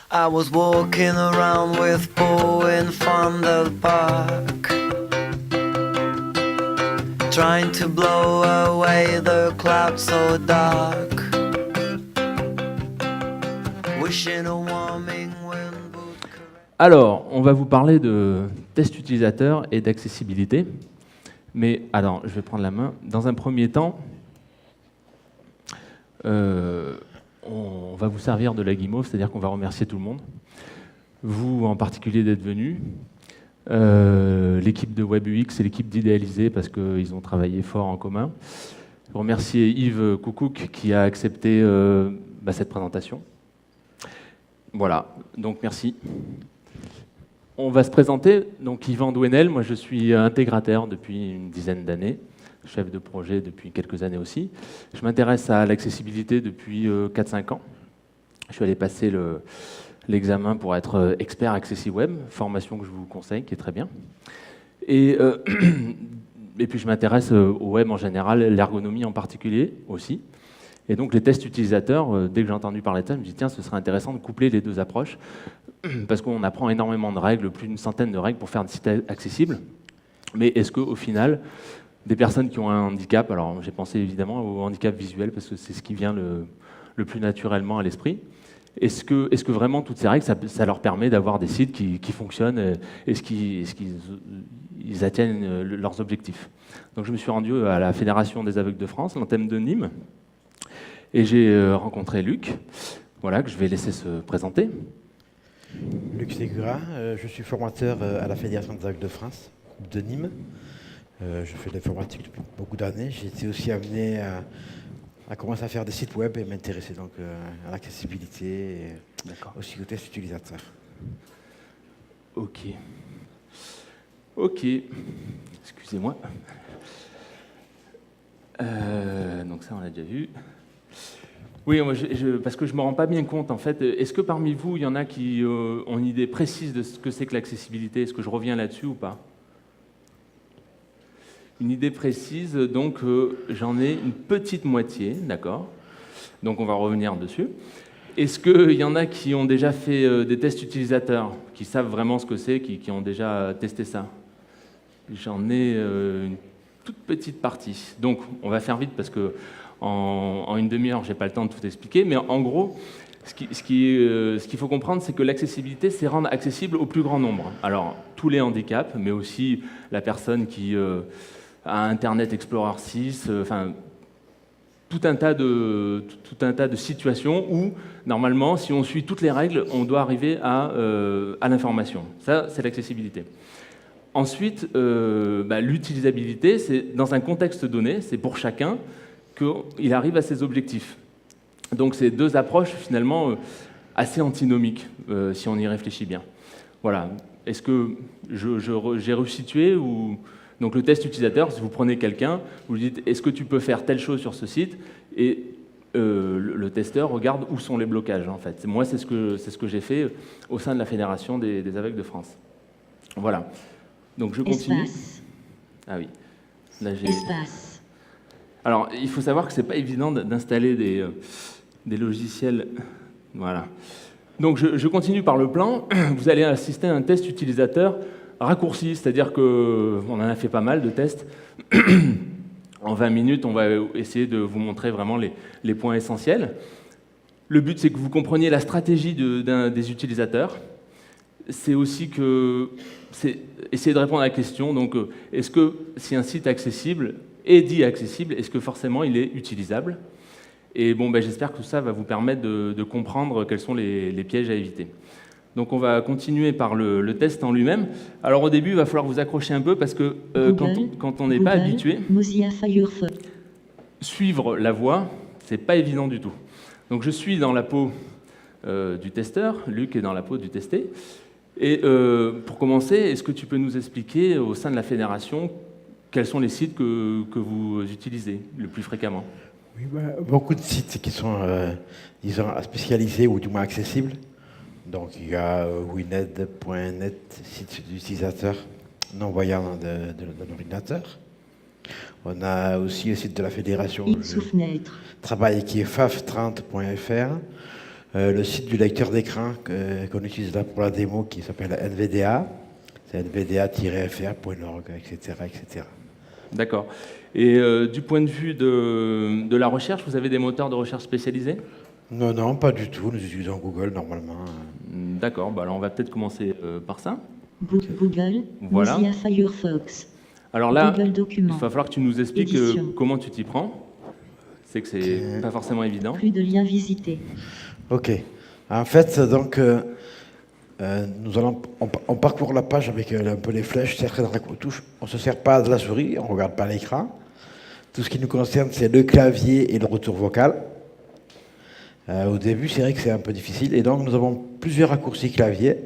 I was walking around with Bo in Fondel Park, trying to blow away the clouds so dark, wishing a warming wind would caress. Alors, on va vous parler de tests utilisateurs et d'accessibilité. Mais, alors, je vais prendre la main. Dans un premier temps, on va vous servir de la guimauve, c'est-à-dire qu'on va remercier tout le monde. Vous, en particulier, d'être venus. L'équipe de WebUX et l'équipe d'Idéalisé, parce qu'ils ont travaillé fort en commun. Remercier Yves Koukouk qui a accepté cette présentation. Voilà, donc merci. On va se présenter. Donc Yvan Douenel, moi je suis intégrateur depuis une dizaine d'années, chef de projet depuis quelques années aussi. Je m'intéresse à l'accessibilité depuis 4-5 ans. Je suis allé passer l'examen pour être expert AccessiWeb, formation que je vous conseille, qui est très bien. Et puis je m'intéresse au web en général, l'ergonomie en particulier aussi. Et donc les tests utilisateurs, dès que j'ai entendu parler de ça, je me dis tiens, ce serait intéressant de coupler les deux approches, parce qu'on apprend énormément de règles, plus d'une centaine de règles pour faire un site accessible. Mais est-ce qu'au final, des personnes qui ont un handicap, alors j'ai pensé évidemment au handicap visuel, parce que c'est ce qui vient le plus naturellement à l'esprit, est-ce que vraiment toutes ces règles, ça leur permet d'avoir des sites qui fonctionnent, est-ce qu'ils atteignent leurs objectifs? Donc je me suis rendu à la Fédération des aveugles de France, l'antenne de Nîmes, et j'ai rencontré Luc, voilà, que je vais laisser se présenter. Luc Ségura, je suis formateur à la Fédération des aveugles de France, de Nîmes. Je fais de l'informatique depuis beaucoup d'années. J'ai été aussi amené à commencer à faire des sites web et m'intéresser donc à l'accessibilité et aussi aux tests utilisateurs. Ok. Excusez-moi. Donc ça, on l'a déjà vu. Oui, moi, parce que je ne me rends pas bien compte, en fait. Est-ce que parmi vous, il y en a qui ont une idée précise de ce que c'est que l'accessibilité? Est-ce que je reviens là-dessus ou pas? Une idée précise, donc j'en ai une petite moitié, d'accord? Donc on va revenir dessus. Est-ce qu'il y en a qui ont déjà fait des tests utilisateurs, qui savent vraiment ce que c'est, qui ont déjà testé ça? J'en ai une toute petite partie. Donc on va faire vite parce que en une demi-heure, je n'ai pas le temps de tout expliquer, mais en gros, ce qu'il faut comprendre, c'est que l'accessibilité, c'est rendre accessible au plus grand nombre. Alors, tous les handicaps, mais aussi la personne qui a Internet Explorer 6, enfin, tout un tas de situations où, normalement, si on suit toutes les règles, on doit arriver à l'information. Ça, c'est l'accessibilité. Ensuite, l'utilisabilité, c'est dans un contexte donné, c'est pour chacun, qu'il arrive à ses objectifs. Donc c'est deux approches finalement assez antinomiques, si on y réfléchit bien. Voilà. Est-ce que j'ai resitué ou... Donc le test utilisateur, si vous prenez quelqu'un, vous lui dites « est-ce que tu peux faire telle chose sur ce site ?» et le testeur regarde où sont les blocages, en fait. Moi, c'est ce que j'ai fait au sein de la Fédération des aveugles de France. Voilà. Donc je continue. Espace. Ah oui. Là, Espace. Alors, il faut savoir que ce n'est pas évident d'installer des logiciels. Voilà. Donc, je continue par le plan. Vous allez assister à un test utilisateur raccourci, c'est-à-dire qu'on en a fait pas mal de tests. En 20 minutes, on va essayer de vous montrer vraiment les points essentiels. Le but, c'est que vous compreniez la stratégie des utilisateurs. C'est aussi essayer de répondre à la question, donc, est-ce que si un site accessible est dit accessible, est-ce que forcément il est utilisable? Et bon, j'espère que tout ça va vous permettre de comprendre quels sont les pièges à éviter. Donc on va continuer par le test en lui-même. Alors au début, il va falloir vous accrocher un peu parce que quand on n'est pas habitué, suivre la voie, c'est pas évident du tout. Donc je suis dans la peau du testeur, Luc est dans la peau du testé. Et pour commencer, est-ce que tu peux nous expliquer au sein de la fédération quels sont les sites que vous utilisez le plus fréquemment? Oui, beaucoup de sites qui sont, disons, spécialisés ou du moins accessibles. Donc, il y a wined.net, site d'utilisateurs non-voyants de l'ordinateur. On a aussi le site de la fédération où je travaille qui est faf30.fr. Le site du lecteur d'écran qu'on utilise là pour la démo qui s'appelle NVDA, c'est nvda-fr.org, etc., etc. D'accord. Et du point de vue de la recherche, vous avez des moteurs de recherche spécialisés? Non, non, pas du tout. Nous utilisons Google normalement. D'accord, bah alors on va peut-être commencer par ça. Google, Voilà. Mozilla Firefox, Alors là, Google il Documents, va falloir que tu nous expliques Édition. comment tu t'y prends. C'est que c'est Ok. pas forcément évident. plus de liens visités, Ok. En fait, donc, on parcourt la page avec un peu les flèches, serrées dans la touche. On ne se sert pas de la souris, on ne regarde pas l'écran. Tout ce qui nous concerne, c'est le clavier et le retour vocal. Au début, c'est vrai que c'est un peu difficile. Et donc, nous avons plusieurs raccourcis clavier,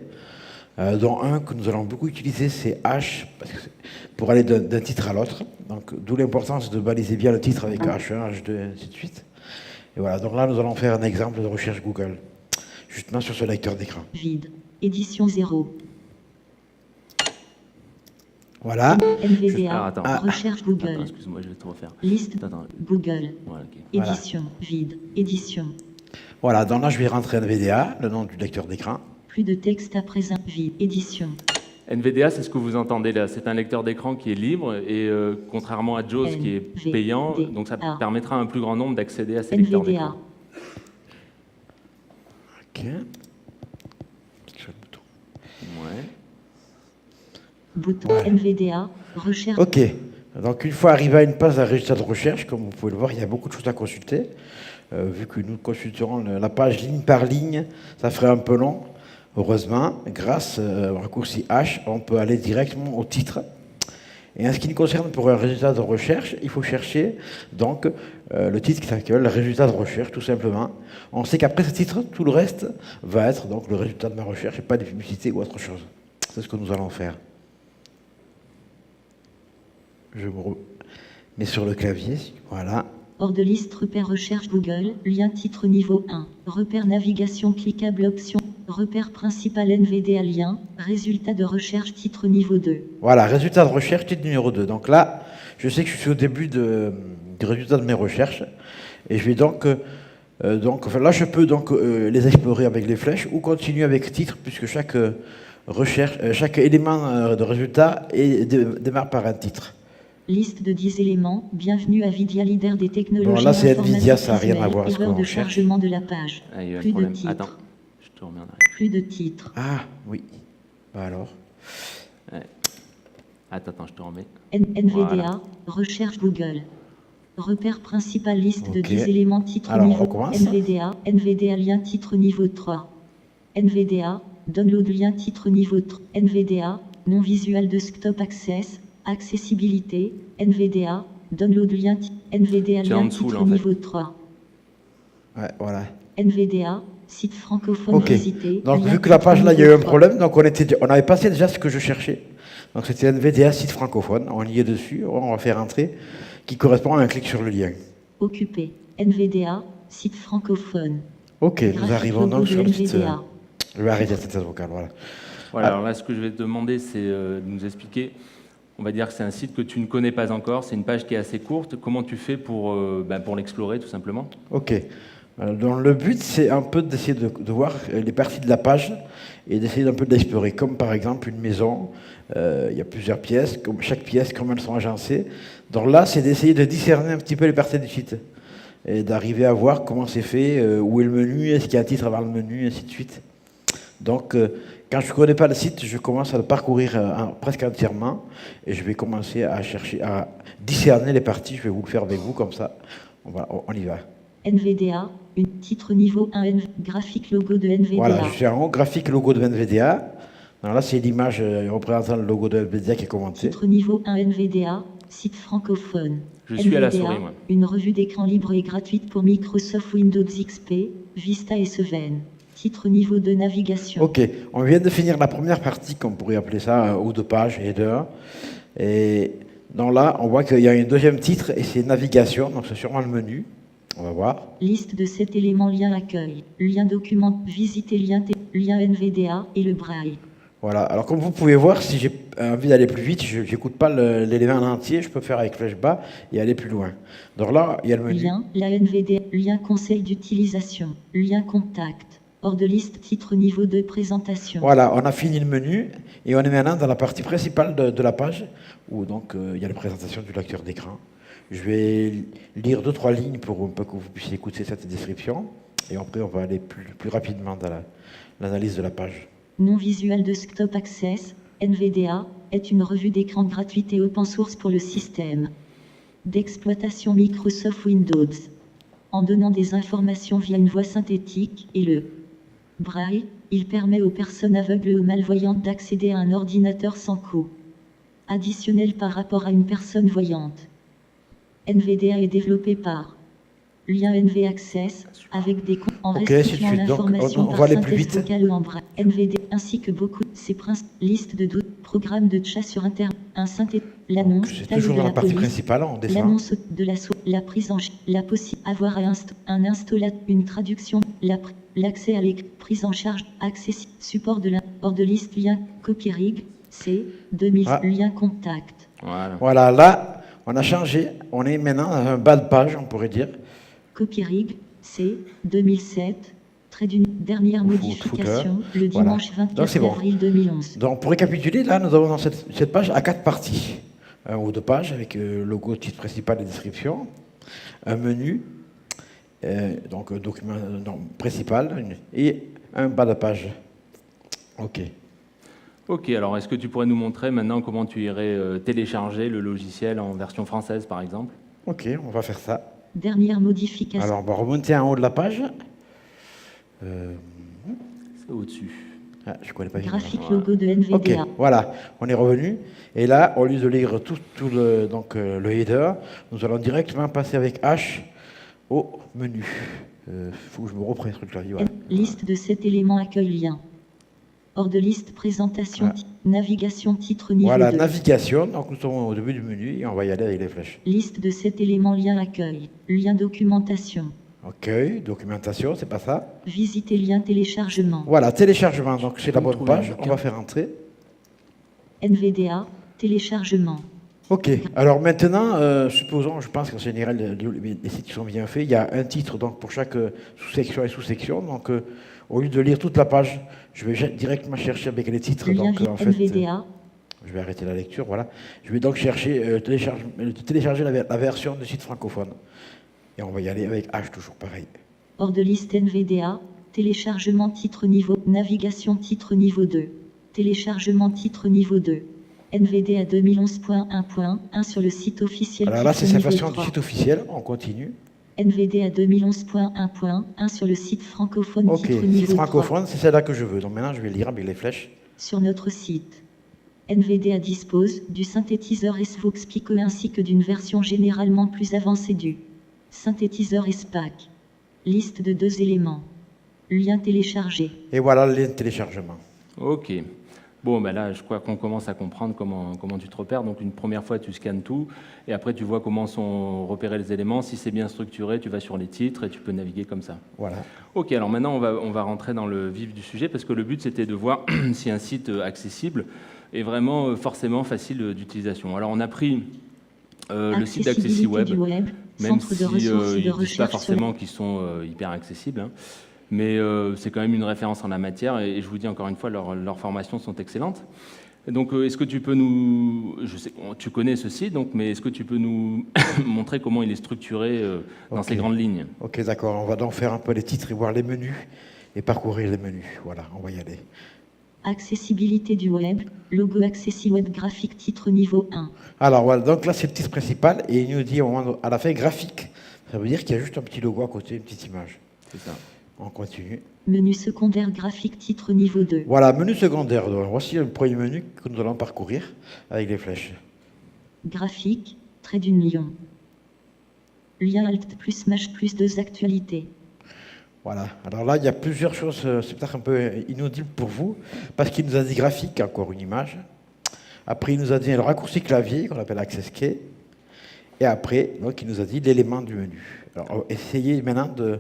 dont un que nous allons beaucoup utiliser, c'est H, pour aller d'un titre à l'autre. Donc, d'où l'importance de baliser bien le titre avec H1, H2, et ainsi de suite. Et voilà, donc là, nous allons faire un exemple de recherche Google, justement sur ce lecteur d'écran. vide, édition 0, Voilà. NVDA, Attends. recherche Attends, Google, excuse-moi, je vais te refaire. liste Attends, Google, voilà, ok. Voilà. édition, vide, édition, Voilà, donc là, je vais rentrer NVDA, le nom du lecteur d'écran. plus de texte à présent, vide, édition, NVDA, c'est ce que vous entendez là. C'est un lecteur d'écran qui est libre et contrairement à JAWS qui est payant, donc ça NVDA. permettra à un plus grand nombre d'accéder à ces lecteurs NVDA, d'écran. Ok. Sur le bouton. Ouais. bouton, Voilà. NVDA, recherche, Ok, donc une fois arrivé à une page de résultat de recherche, comme vous pouvez le voir, il y a beaucoup de choses à consulter. Vu que nous consulterons la page ligne par ligne, ça ferait un peu long. Heureusement, grâce au raccourci H, on peut aller directement au titre. Et en ce qui nous concerne pour un résultat de recherche, il faut chercher donc le titre qui s'appelle le résultat de recherche, tout simplement. On sait qu'après ce titre, tout le reste va être donc le résultat de ma recherche et pas des publicités ou autre chose. C'est ce que nous allons faire. Je me mets sur le clavier, voilà. hors de liste, repère recherche Google, lien titre niveau 1, repère navigation cliquable option, repère principal NVDA lien, résultat de recherche titre niveau 2. Voilà, résultat de recherche, titre numéro 2. Donc là, je sais que je suis au début du résultat de mes recherches. Et je vais donc enfin, là, je peux donc les explorer avec les flèches ou continuer avec titre, puisque chaque élément de résultat démarre par un titre. Liste de 10 éléments, bienvenue à Vidia, leader des technologies. Bon, là, c'est informatiques Nvidia, ça n'a rien à visuelles, voir avec ce erreur qu'on de cherche. chargement de la page. Ah, il y a un Plus de problème. titres. Attends, je te remets en arrière. Plus de titres. Ah, oui. Bah alors. Attends, je te remets. NVDA, Voilà. recherche Google. Repère principal, liste de Ok. 10 éléments, titre Alors, on niveau. recommence. NVDA lien titre niveau 3. NVDA, download lien titre niveau 3. NVDA, non visual desktop access, accessibilité. NVDA, download lien NVDA C'est en lien dessous, titre là, en fait. niveau 3. Ouais, voilà. NVDA, site francophone Ok. visité. Donc, lien vu que la titre page là, il y a eu niveau un 3. problème, donc on avait passé déjà ce que je cherchais. Donc, c'était NVDA site francophone. On y est dessus. On va faire entrer, qui correspond à un clic sur le lien. Occupé. NVDA, site francophone. Ok, nous Graphique arrivons logo donc de sur le site. NVDA. Je vais arrêter cette vocale, voilà. Voilà, Ah. alors là, ce que je vais te demander, c'est de nous expliquer. On va dire que c'est un site que tu ne connais pas encore, c'est une page qui est assez courte. Comment tu fais pour l'explorer, tout simplement? Ok. Donc le but, c'est un peu d'essayer de voir les parties de la page et d'essayer un peu de l'explorer. Comme par exemple une maison, il y a plusieurs pièces, comme chaque pièce, comment elles sont agencées. Donc là, c'est d'essayer de discerner un petit peu les parties du site et d'arriver à voir comment c'est fait, où est le menu, est-ce qu'il y a un titre avant le menu, ainsi de suite. Donc, quand je ne connais pas le site, je commence à le parcourir presque entièrement et je vais commencer à chercher, à discerner les parties. Je vais vous le faire avec vous, comme ça, on y va. NVDA, titre niveau 1, graphique logo de NVDA. Voilà, je suis en haut, graphique logo de NVDA. Alors là, c'est l'image représentant le logo de NVDA qui est commenté. Titre niveau 1 NVDA, site francophone. Je suis à la NVDA, souris, moi. une revue d'écran libre et gratuite pour Microsoft Windows XP, Vista et Seven. Titre niveau de navigation. Ok, on vient de finir la première partie, qu'on pourrait appeler ça, ou de page, header. Et donc là, on voit qu'il y a un deuxième titre et c'est navigation, donc c'est sûrement le menu. On va voir. Liste de 7 éléments, lien accueil, lien document, visiter lien NVDA et le braille. Voilà. Alors comme vous pouvez voir, si j'ai envie d'aller plus vite, je n'écoute pas l'élément en entier, je peux faire avec flèche bas et aller plus loin. Donc là, il y a le menu. Lien, la NVDA, lien conseil d'utilisation, lien contact, hors de liste titre niveau 2 présentation. Voilà, on a fini le menu et on est maintenant dans la partie principale de la page où donc il y a la présentation du lecteur d'écran. Je vais lire 2-3 lignes pour un peu que vous puissiez écouter cette description et après on va aller plus rapidement dans l'analyse de la page. Non-Visual Desktop Access, NVDA, est une revue d'écran gratuite et open source pour le système d'exploitation Microsoft Windows. En donnant des informations via une voix synthétique et le braille, il permet aux personnes aveugles ou malvoyantes d'accéder à un ordinateur sans coût additionnel par rapport à une personne voyante. NVDA est développé par Lien NV Access, avec des comptes en Ok, restituant c'est le suite. Donc, l'information on par va aller plus synthèse vite. vocale ou en braille. NVDA, ainsi que beaucoup de ses principes, liste de doutes, programme de chat sur Internet, un synthé, l'annonce, C'est taille toujours de dans la la partie police, principale, on descend. l'annonce de la prise en la possibilité avoir un installateur, une traduction, l'accès à la prise en charge, support de hors de liste, lien, copyrig, C, 2000, Ah. lien contact. Voilà. Voilà, là, on a changé. On est maintenant dans un bas de page, on pourrait dire. Copyrig, C, 2007, trait d'une dernière modification, le Voilà. dimanche Donc, 24 c'est bon. avril 2011. Donc, pour récapituler, là, nous avons dans cette page à 4 parties. Un haut de page avec logo, titre principal et description. Un menu, donc un document principal, et un bas de page. OK. Ok, alors est-ce que tu pourrais nous montrer maintenant comment tu irais télécharger le logiciel en version française, par exemple? OK, on va faire ça. Dernière modification. Alors, on va remonter en haut de la page. C'est au-dessus. Ah, je ne connais pas bien. Graphique Voilà. logo de Ok, NVDA. voilà, on est revenu. Et là, au lieu de lire tout le, donc, le header, nous allons directement passer avec H au menu. Faut que je me reprenne ce truc-là. Voilà. Liste de 7 éléments accueil lien. Hors de liste présentation, Ah. navigation titre niveau Voilà, 2. navigation. Donc nous sommes au début du menu et on va y aller avec les flèches. Liste de 7 éléments lien accueil. Lien documentation. Ok, documentation, c'est pas ça. Visiter lien téléchargement. Voilà, téléchargement. Donc c'est la peux bonne trouver un page. On bouquin. va faire entrer. NVDA, téléchargement. Ok, alors maintenant, supposons, je pense qu'en général, les sites sont bien faits. Il y a un titre donc, pour chaque sous-section et sous-section. Donc, au lieu de lire toute la page, je vais directement chercher avec les titres. Lien Donc, en fait, NVDA. je vais arrêter la lecture, voilà. Je vais donc chercher, télécharger la version du site francophone. Et on va y aller avec H, toujours pareil. Hors de liste NVDA. Téléchargement titre niveau. Navigation titre niveau 2. Téléchargement titre niveau 2. NVDA 2011.1.1 sur le site officiel. Alors là, titre c'est sa niveau version du 3. site officiel. On continue. NVDA 2011.1.1 sur le site francophone Ok, titre site niveau 3. francophone, c'est celle-là que je veux. Donc maintenant, je vais lire avec les flèches. Sur notre site. NVDA dispose du synthétiseur SVOX Pico ainsi que d'une version généralement plus avancée du synthétiseur SPAC. Liste de 2 éléments. Lien téléchargé. Et voilà le lien de téléchargement. Ok. Bon, ben là, je crois qu'on commence à comprendre comment tu te repères. Donc, une première fois, tu scannes tout, et après, tu vois comment sont repérés les éléments. Si c'est bien structuré, tu vas sur les titres et tu peux naviguer comme ça. Voilà. Ok, alors maintenant, on va rentrer dans le vif du sujet, parce que le but, c'était de voir si un site accessible est vraiment forcément facile d'utilisation. Alors, on a pris le site Accessibilité d'AccessiWeb, du web. même Centre de si ressources et ils de ne disent pas recherche sur forcément qu'ils sont hyper accessibles, hein. Mais c'est quand même une référence en la matière, et je vous dis encore une fois, leurs formations sont excellentes. Et donc, est-ce que tu peux nous... Je sais, tu connais ce site, donc, mais est-ce que tu peux nous montrer comment il est structuré dans Ok. ses grandes lignes? Ok, d'accord. On va donc faire un peu les titres et voir les menus et parcourir les menus. Voilà, on va y aller. Accessibilité du web. Logo AccessiWeb graphique titre niveau 1. Alors voilà, donc là c'est le titre principal et il nous dit à la fin graphique. Ça veut dire qu'il y a juste un petit logo à côté, une petite image. C'est ça. On continue. Menu secondaire graphique titre niveau 2. Voilà, menu secondaire. Donc, voici le premier menu que nous allons parcourir avec les flèches. Graphique, trait d'union. Lien Alt plus Maj plus 2 actualités. Voilà. Alors là, il y a plusieurs choses, c'est peut-être un peu inaudible pour vous, parce qu'il nous a dit graphique, encore une image. Après, il nous a dit le raccourci clavier, qu'on appelle Access Key. Et après, donc, il nous a dit l'élément du menu. Alors, essayez maintenant de...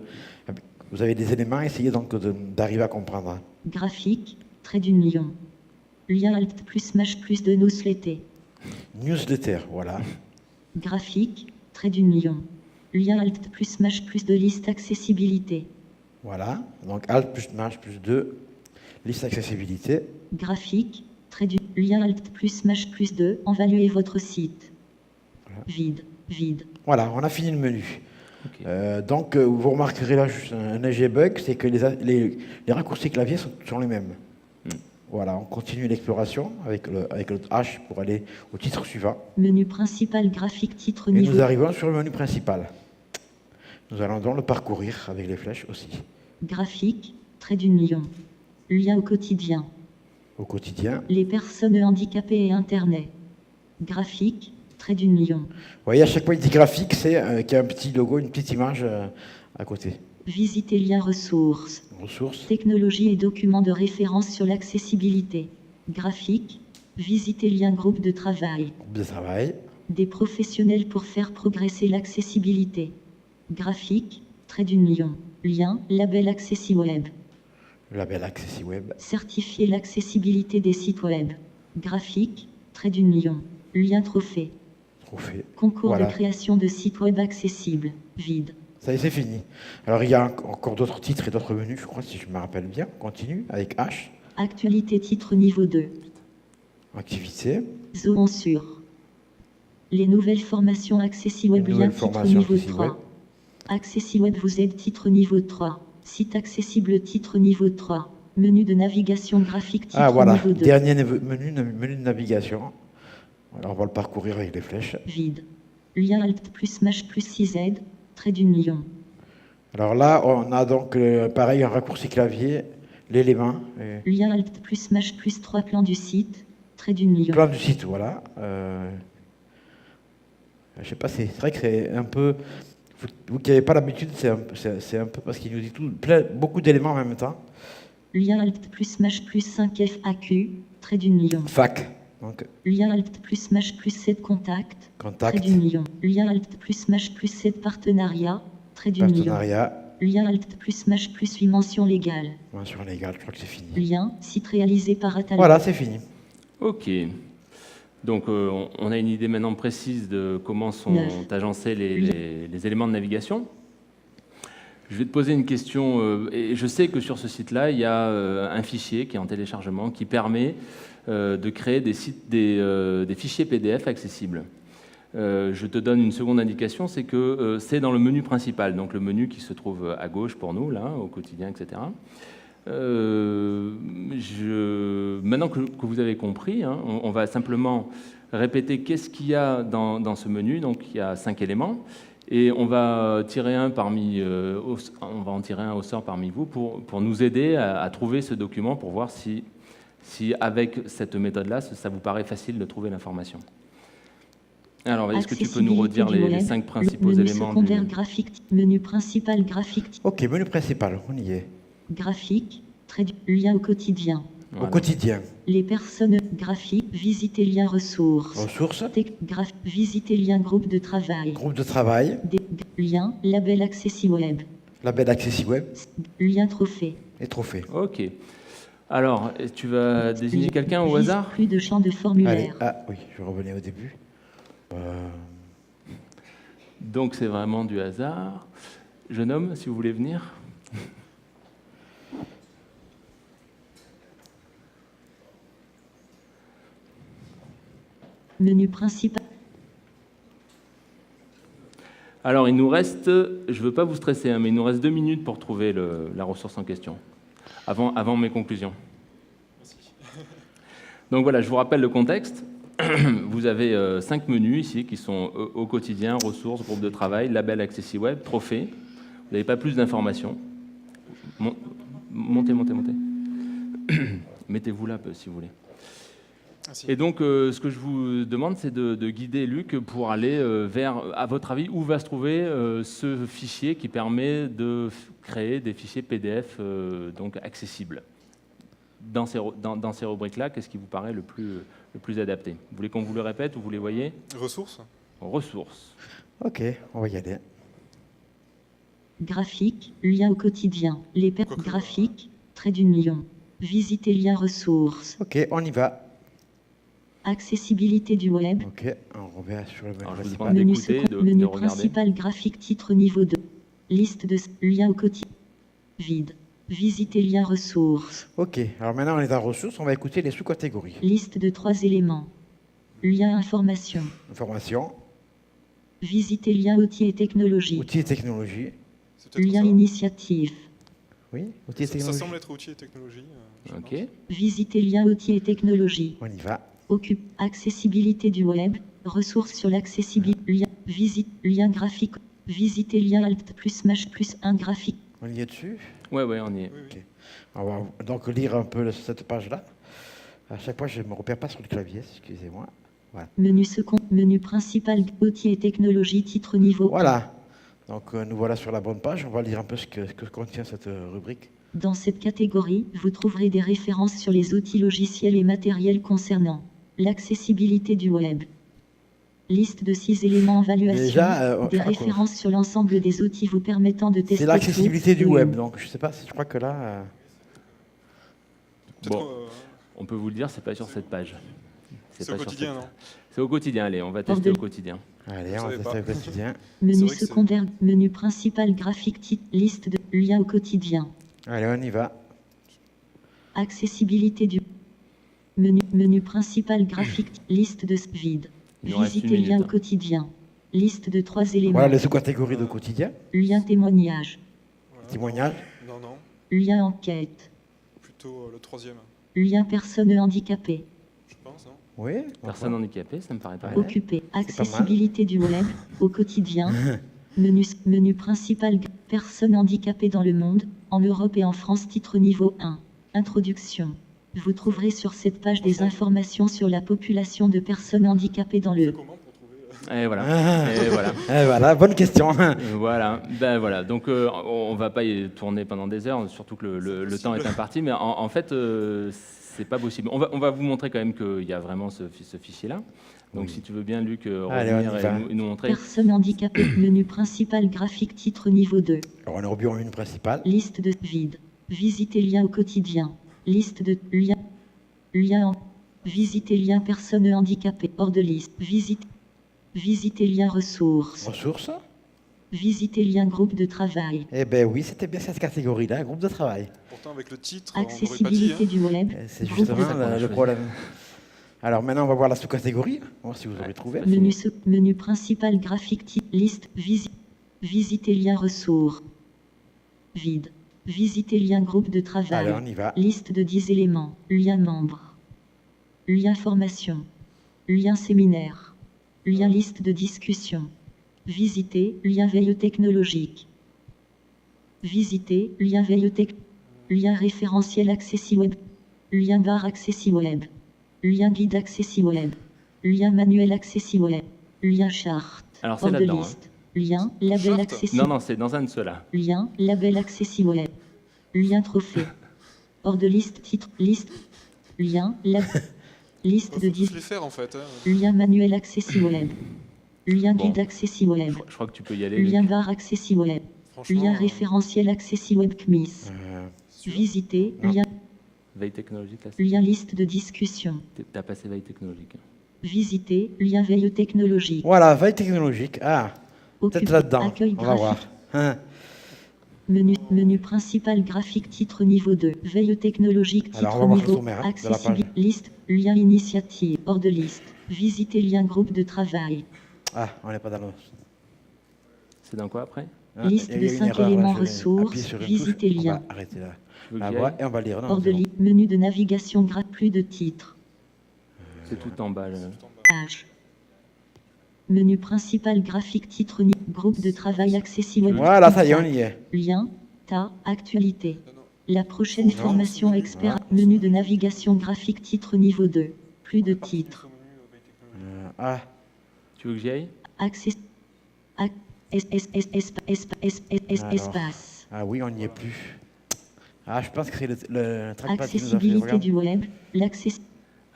Vous avez des éléments, essayez donc d'arriver à comprendre. Graphique, trait d'union. Lien Alt plus Mach plus de newsletter. Newsletter, voilà. Graphique, trait d'union. Lien Alt plus Mach plus de liste accessibilité. Voilà. Donc Alt plus Mach plus 2, liste accessibilité. Graphique, trait d'union. Lien Alt plus Mach plus 2, évaluez votre site. Voilà. Vide, vide. Voilà, on a fini le menu. Ok. Donc, vous remarquerez là juste un léger bug, c'est que les raccourcis clavier sont les mêmes. Voilà, on continue l'exploration avec le H pour aller au titre suivant. Menu principal graphique titre Et niveau. nous arrivons sur le menu principal. Nous allons donc le parcourir avec les flèches aussi. Graphique, trait d'union. Lien au quotidien. Au quotidien. Les personnes handicapées et Internet. Graphique, trait d'union. Vous voyez, à chaque fois, il dit graphique, c'est qu'il y a un petit logo, une petite image à côté. Visiter lien ressources. Ressources. Technologie et documents de référence sur l'accessibilité. Graphique, visiter lien groupe de travail. Groupe de travail. Des professionnels pour faire progresser l'accessibilité. Graphique, trait d'union. Lien, label AccessiWeb. Le label AccessiWeb. Certifier l'accessibilité des sites web. Graphique, trait d'union. Lien trophée. Trophée. Concours Voilà. de création de sites web accessibles. Vide. Ça y est, c'est fini. Alors, il y a encore d'autres titres et d'autres menus, je crois, si je me rappelle bien. On continue avec H. Actualité titre niveau 2. Activité. Zone sur. Les nouvelles formations AccessiWeb Les lien nouvelles titre formations niveau AccessiWeb. 3. AccessiWeb vous aide titre niveau 3. Site accessible titre niveau 3. Menu de navigation graphique titre Ah, voilà. niveau 2. Dernier menu de navigation. Alors, on va le parcourir avec les flèches. Vide. Lien Alt plus Mach plus 6Z. Trait d'union. Alors là, on a donc, pareil, un raccourci clavier, l'élément. Lien Alt plus Mach plus 3 plan du site. Trait d'union. Plan du site, voilà. Je sais pas, c'est vrai que c'est un peu... Vous qui n'avez pas l'habitude, c'est un peu parce qu'il nous dit beaucoup d'éléments en même temps. Lien Alt plus Mach plus 5 FAQ. Trait d'union. Fac, donc Lien Alt plus Mach plus 7 contact. Trait contact, d'union. Lien Alt plus Mach plus 7 partenariat. Trait d'union. partenariat, Lien Alt plus Mach plus 8 mention légale. mention légale, je crois que c'est fini. Lien, site réalisé par Atal. Voilà, c'est fini. Ok. Donc, on a une idée maintenant précise de comment sont Neuf. agencés les éléments de navigation. Je vais te poser une question, et je sais que sur ce site-là, il y a un fichier qui est en téléchargement qui permet de créer des fichiers PDF accessibles. Je te donne une seconde indication, c'est que c'est dans le menu principal, donc le menu qui se trouve à gauche pour nous, là, au quotidien, etc. Maintenant que vous avez compris, hein, on va simplement répéter qu'est-ce qu'il y a dans ce menu. Donc il y a 5 éléments et on va tirer un on va en tirer un au sort parmi vous pour nous aider à trouver ce document, pour voir si avec cette méthode-là, ça vous paraît facile de trouver l'information. Alors, est-ce que tu peux nous redire les 5 principaux menu éléments secondaire graphique, menu principal graphique, Ok, menu principal, on y est. graphique, lien au quotidien. Voilà. Au quotidien, Les personnes graphiques, visiter lien ressources. ressources, Visiter lien groupe de travail. groupe de travail, Lien, label AccessiWeb. label AccessiWeb Lien trophée. et trophée. Ok. Alors, tu vas désigner quelqu'un au hasard? Plus de champs de Allez, formulaire. oui, je revenais au début. Donc c'est vraiment du hasard. Jeune homme, si vous voulez venir. Menu principal. Alors il nous reste, je ne veux pas vous stresser, hein, mais il nous reste 2 minutes pour trouver la ressource en question, avant mes conclusions. Donc voilà, je vous rappelle le contexte. Vous avez 5 menus ici qui sont au quotidien, ressources, groupe de travail, label AccessiWeb, trophée. Vous n'avez pas plus d'informations. Montez. Mettez-vous là si vous voulez. Merci. Et donc, ce que je vous demande, c'est de guider Luc pour aller vers, à votre avis, où va se trouver ce fichier qui permet de créer des fichiers PDF donc accessibles. Dans ces rubriques-là, qu'est-ce qui vous paraît le plus adapté? Vous voulez qu'on vous le répète ou vous les voyez? Ressources. Ressources. Ok, on va y aller. Graphique, lien au quotidien. Les graphiques, trait d'union. Visiter lien ressources. Ok, on y va. Accessibilité du web. Ok, on revient sur le menu Alors, je vous principal. demande Menu, d'écouter, de menu regarder. principal graphique titre niveau 2. Liste de lien au quotidien. Vide. Visiter lien ressources. Ok, alors maintenant on est dans ressources, on va écouter les sous-catégories. Liste de 3 éléments. Lien information. Information, Visiter lien outils et technologies. outils et technologies. C'est peut-être Lien ça. initiative. Oui, outils et Ça technologies. semble être outils et technologies. Je Ok. pense. Visiter lien outils et technologies. On y va. Occupe. Accessibilité du web. Ressources sur l'accessibilité. Lien. Visite. Lien graphique. Visiter lien alt plus mash plus un graphique. On y est dessus. Ouais, on y est. Oui, oui. Ok. On va donc lire un peu cette page-là. À chaque fois, je ne me repère pas sur le clavier, excusez-moi. Menu second. Menu principal. Outils et technologies. Titre niveau 1. Voilà. Donc nous voilà sur la bonne page. On va lire un peu ce que contient cette rubrique. Dans cette catégorie, vous trouverez des références sur les outils logiciels et matériels concernant l'accessibilité du web. Liste de 6 éléments en évaluation. Déjà, Des références sur l'ensemble des outils vous permettant de tester. c'est l'accessibilité tout. du web. Donc je sais pas si je crois que là. Peut-être Bon, on peut vous le dire, c'est pas sur cette page. c'est pas au sur quotidien, cette- non? C'est au quotidien, allez, on va Hors tester de- au quotidien. Allez, on va savez tester pas. au quotidien. Menu C'est vrai que c'est- secondaire, menu principal graphique titre, liste de liens au quotidien. Allez, on y va. Accessibilité du menu principal graphique, liste de vide. Il nous reste Visiter une lien au minute. quotidien. Liste de 3 éléments. Voilà les sous-catégories de quotidien. Lien témoignage. Voilà. Témoignage. Non, non. Lien enquête. Plutôt le troisième, Lien personne handicapée. je pense, non? Oui. Personne handicapée, ça me paraît pas Ouais. mal. Occupé. pas mal. Accessibilité du web. Au quotidien. Menu principal. Personnes handicapées dans le monde, en Europe et en France. Titre niveau 1. Introduction. Vous trouverez sur cette page des informations sur la population de personnes handicapées dans le. Comment pour trouver Et voilà. Ah. Et voilà. Eh, voilà, bonne question. Voilà, ben voilà. Donc on va pas y tourner pendant des heures, surtout que le temps est imparti, mais en fait c'est pas possible. On va vous montrer quand même qu'il y a vraiment ce fichier-là. Donc si tu veux bien, Luc, Allez, on y revenir va. et nous montrer. Personnes handicapées. Menu principal graphique. Titre niveau 2. Alors, on est au bureau menu principal. Liste de vide. Visiter lien au quotidien. Liste de liens. Lien en. Visiter lien personnes handicapées. Hors de liste. Visiter lien ressources. Ressources. Visiter lien groupe de travail. Eh ben oui, c'était bien cette catégorie-là, groupe de travail. Pourtant, avec le titre, on n'aurait pas dit. Accessibilité Hein. du web. C'est Groupe de- justement le problème. Alors maintenant, on va voir la sous-catégorie. On va voir si vous aurez trouvé. Menu principal graphique type liste visiter lien ressources. Vide. Visiter lien groupe de travail. Allez, on y va. Liste de 10 éléments. Lien membre. Lien formation. Lien séminaire. Lien liste de discussion. Visiter. Lien veille technologique. Visiter. Lien veille tech. Lien référentiel accessi web. Lien barre accessi web. Lien guide accessi web. Lien manuel accessi web. Lien charte. Alors, c'est Hors de là-dedans, liste. Lien label Charte. accessi. Non, c'est dans un de ceux-là. Lien label accessi web. Lien trophée. Hors de liste titre liste. Lien liste de Faut 10. les faire, en fait. Hein. Lien manuel accessi web. Lien Bon. guide accessi web. Je crois que tu peux y aller. Lien Luc. barre accessi web. Franchement, Lien référentiel accessi web CMIS. sûr. Visiter. Non. Lien, Veille technologique, là. lien liste de discussion. T'as passé veille technologique. Visiter. Lien veille technologique. Voilà, veille technologique. Ah, peut-être Occuper. là-dedans. Accueil On va voir. graphique. Hein. Menu principal graphique titre niveau 2. Veille technologique titre Alors, on va voir le niveau sommaire, hein, de la accessibilité. page. Liste. Lien initiative. Hors de liste. Visiter lien groupe de travail. Ah, on n'est pas dans le. C'est dans quoi après? Ah, Liste il y a de eu une 5 erreur, là, éléments je vais ressources, appuyer sur une visiter touche. On va lien. arrêter là. Tu veux que La j'y voix aille et on va lire. Non, Hors c'est de bon. liste. Menu de navigation plus de titres. C'est tout en bas. là. H. Menu principal graphique titre groupe de travail accessible. Voilà, ça y est, on y est. Lien. Ta. Actualité. Non, non. La prochaine formation expert. Menu de navigation graphique titre niveau 2. Plus de titres. Ah, Tu veux que j'y aille? Access. Espace. ah oui, on n'y est plus. Ah, je pense que c'est le trackpad qui nous a fait. Accessibilité Regarde. du web. L'accès.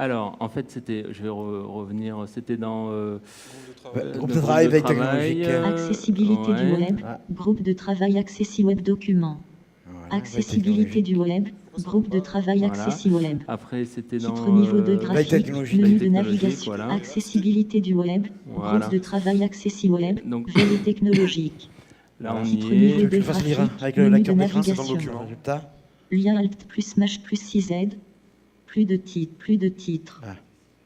Alors, en fait, c'était, je vais revenir, c'était dans Groupe de le travail veille travail, technologique. Accessibilité du ouais. web. Ah. Groupe de travail accessi web document. Voilà, Accessibilité du web, groupe de travail Voilà. Accessi Web. Après, c'était dans Titre niveau 2 veille graphique, technologique. menu Veille de technologique, navigation, voilà. accessibilité du web, Voilà. groupe de travail Accessi Web, Donc- veille technologique. Là, on Titre y niveau est. Tu 2 fasses lire graphique, avec le menu de lecteur d'écran, c'est dans le navigation. document. Résultat. Lien Alt plus Maj plus 6Z. Plus de titres. Ah.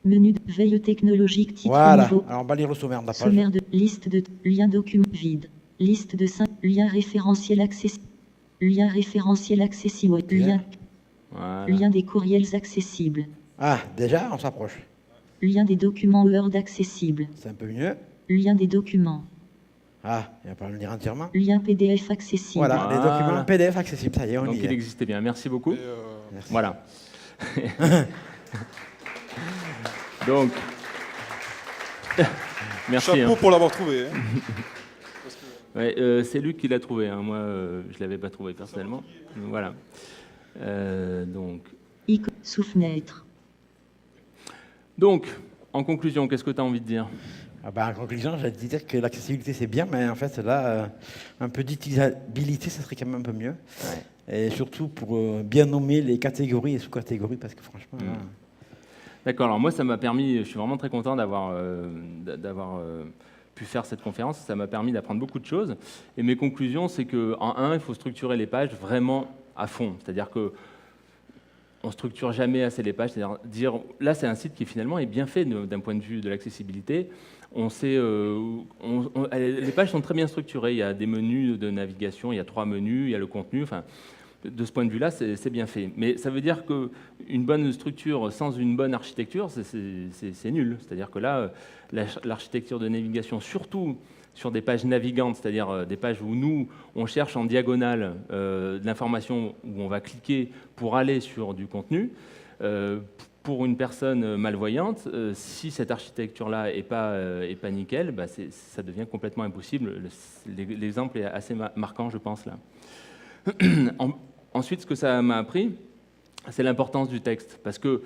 Menu de veille technologique, titre Voilà. niveau. Alors on va lire le sommaire de la page. Sommaire de liste de lien document vide. Liste de 5 lien référentiel accessible. Lien référentiel accessible. Ok. Voilà. Lien des courriels accessibles. Ah, déjà, on s'approche. Lien des documents Word accessibles. C'est un peu mieux. Lien des documents. Ah, il va pas le lire entièrement. Lien PDF accessible. Voilà, les Voilà. documents PDF accessibles, ça y est, on Donc, y il est. existait bien. Merci beaucoup. Et, Merci. Voilà. Donc, merci. chapeau hein. pour l'avoir trouvé. hein. Ouais, c'est Luc qui l'a trouvé. Hein. Moi, je ne l'avais pas trouvé personnellement. Voilà. Donc, Sous fenêtre. en conclusion, qu'est-ce que tu as envie de dire? Ah bah, en conclusion, j'ai dit dire que l'accessibilité c'est bien, mais en fait là, un peu d'utilisabilité, ça serait quand même un peu mieux. Et surtout pour bien nommer les catégories et sous-catégories, parce que franchement, là, D'accord, alors moi ça m'a permis, je suis vraiment très content d'avoir pu faire cette conférence, ça m'a permis d'apprendre beaucoup de choses. Et mes conclusions, c'est qu'en un, il faut structurer les pages vraiment à fond. C'est-à-dire que on ne structure jamais assez les pages, c'est-à-dire dire, là c'est un site qui finalement est bien fait d'un point de vue de l'accessibilité. On sait, les pages sont très bien structurées, il y a des menus de navigation, il y a 3 menus, il y a le contenu, enfin, de ce point de vue-là, c'est bien fait. Mais ça veut dire qu'une bonne structure sans une bonne architecture, c'est nul. C'est-à-dire que là, l'architecture de navigation, surtout sur des pages navigantes, c'est-à-dire des pages où nous, on cherche en diagonale de l'information, où on va cliquer pour aller sur du contenu, pour une personne malvoyante, si cette architecture-là n'est pas nickel, bah ça devient complètement impossible. L'exemple est assez marquant, je pense, là. Ensuite, ce que ça m'a appris, c'est l'importance du texte. Parce que,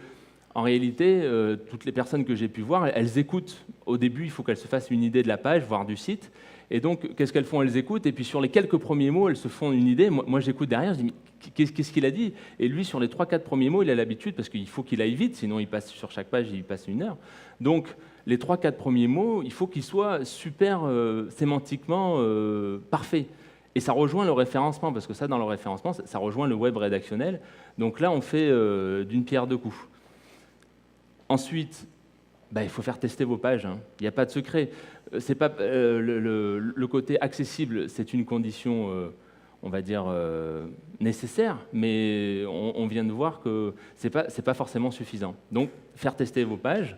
en réalité, toutes les personnes que j'ai pu voir, elles écoutent. Au début, il faut qu'elles se fassent une idée de la page, voire du site. Et donc, qu'est-ce qu'elles font? Elles écoutent, et puis sur les quelques premiers mots, elles se font une idée. Moi j'écoute derrière, je dis, mais qu'est-ce qu'il a dit? Et lui, sur les 3-4 premiers mots, il a l'habitude, parce qu'il faut qu'il aille vite, sinon il passe sur chaque page, il passe 1 heure. Donc, les 3-4 premiers mots, il faut qu'ils soient super sémantiquement parfaits. Et ça rejoint le référencement, parce que ça, dans le référencement, ça rejoint le web rédactionnel. Donc là, on fait d'une pierre deux coups. Ensuite, il faut faire tester vos pages. Hein. Il n'y a pas de secret. C'est pas, le côté accessible, c'est une condition, on va dire, nécessaire, mais on vient de voir que ce n'est pas forcément suffisant. Donc, faire tester vos pages.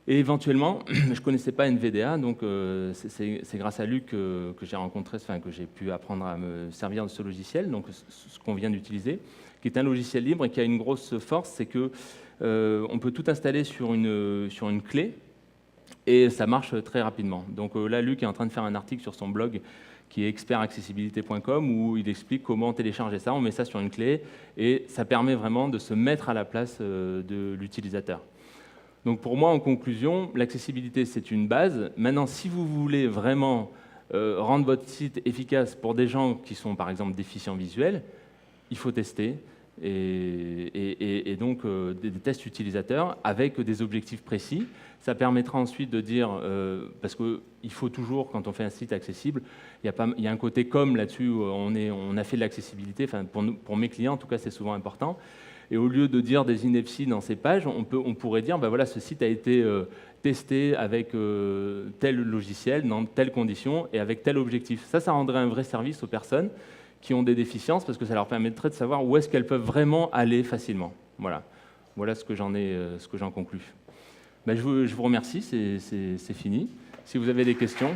Et éventuellement, je ne connaissais pas NVDA, donc c'est grâce à Luc que j'ai rencontré, que j'ai pu apprendre à me servir de ce logiciel, donc ce qu'on vient d'utiliser, qui est un logiciel libre et qui a une grosse force, c'est que on peut tout installer sur une clé et ça marche très rapidement. Donc là, Luc est en train de faire un article sur son blog qui est expertaccessibilité.com où il explique comment télécharger ça. On met ça sur une clé et ça permet vraiment de se mettre à la place de l'utilisateur. Donc pour moi, en conclusion, l'accessibilité, c'est une base. Maintenant, si vous voulez vraiment rendre votre site efficace pour des gens qui sont, par exemple, déficients visuels, il faut tester. Et donc des tests utilisateurs avec des objectifs précis. Ça permettra ensuite de dire, parce qu'il faut toujours, quand on fait un site accessible, il y a un côté com là-dessus, où on a fait de l'accessibilité, pour mes clients en tout cas c'est souvent important. Et au lieu de dire des inepties dans ces pages, on pourrait dire, voilà, ce site a été testé avec tel logiciel, dans telles conditions et avec tel objectif. Ça rendrait un vrai service aux personnes qui ont des déficiences, parce que ça leur permettrait de savoir où est-ce qu'elles peuvent vraiment aller facilement. Voilà ce que j'en conclus. Je vous remercie, c'est fini. Si vous avez des questions.